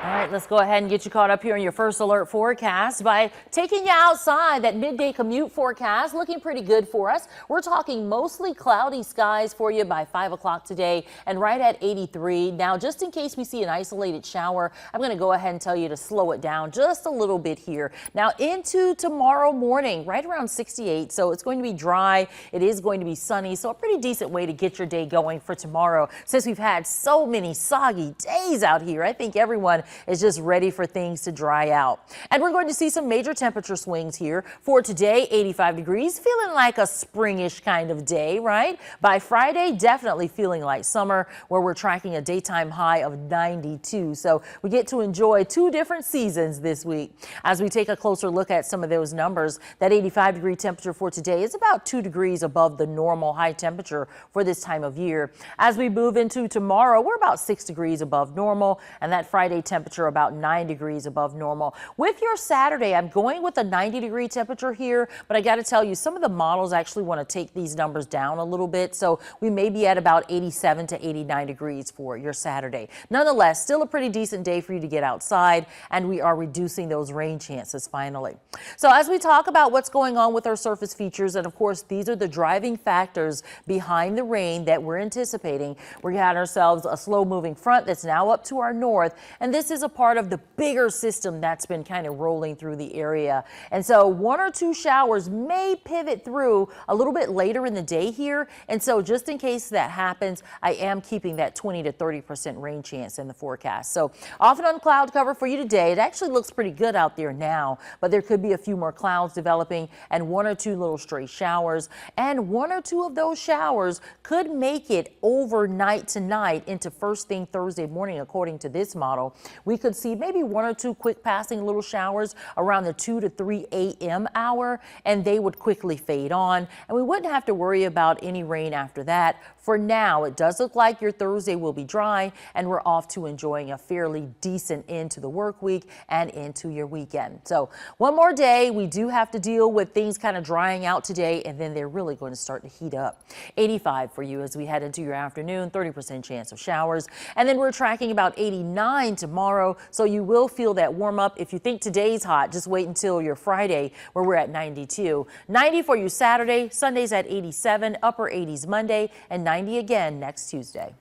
All right, let's go ahead and get you caught up here in your first alert forecast by taking you outside. That midday commute forecast looking pretty good for us. We're talking mostly cloudy skies for you by 5 o'clock today and right at 83. Now, just in case we see an isolated shower, I'm going to go ahead and tell you to slow it down just a little bit here. Now into tomorrow morning, right around 68. So it's going to be dry. It is going to be sunny. So a pretty decent way to get your day going for tomorrow. Since we've had so many soggy days out here, I think everyone is just ready for things to dry out. And we're going to see some major temperature swings here for today. 85 degrees, feeling like a springish kind of day, right? By Friday, definitely feeling like summer, where we're tracking a daytime high of 92. So we get to enjoy two different seasons this week. As we take a closer look at some of those numbers, that 85-degree temperature for today is about 2 degrees above the normal high temperature for this time of year. As we move into tomorrow, we're about 6 degrees above normal, and that Friday temperature about 9 degrees above normal. With your Saturday, I'm going with a 90-degree temperature here, but I got to tell you, some of the models actually want to take these numbers down a little bit, so we may be at about 87 to 89 degrees for your Saturday. Nonetheless, still a pretty decent day for you to get outside, and we are reducing those rain chances finally. So as we talk about what's going on with our surface features, and of course, these are the driving factors behind the rain that we're anticipating. We had ourselves a slow-moving front that's now up to our north, and this is a part of the bigger system that's been kind of rolling through the area. And so one or two showers may pivot through a little bit later in the day here. And so just in case that happens, I am keeping that 20 to 30% rain chance in the forecast. So off and on cloud cover for you today. It actually looks pretty good out there now, but there could be a few more clouds developing and one or two little stray showers. And one or two of those showers could make it overnight tonight into first thing Thursday morning, according to this model. We could see maybe one or two quick passing little showers around the 2 to 3 a.m. hour, and they would quickly fade on, and we wouldn't have to worry about any rain after that. For now, it does look like your Thursday will be dry, and we're off to enjoying a fairly decent end to the work week and into your weekend. So one more day, we do have to deal with things kind of drying out today, and then they're really going to start to heat up. 85 for you as we head into your afternoon, 30% chance of showers, and then we're tracking about 89 tomorrow. So you will feel that warm up. If you think today's hot, just wait until your Friday, where we're at 92. 90 for you Saturday, Sunday's at 87, upper 80s Monday, and 90 again next Tuesday.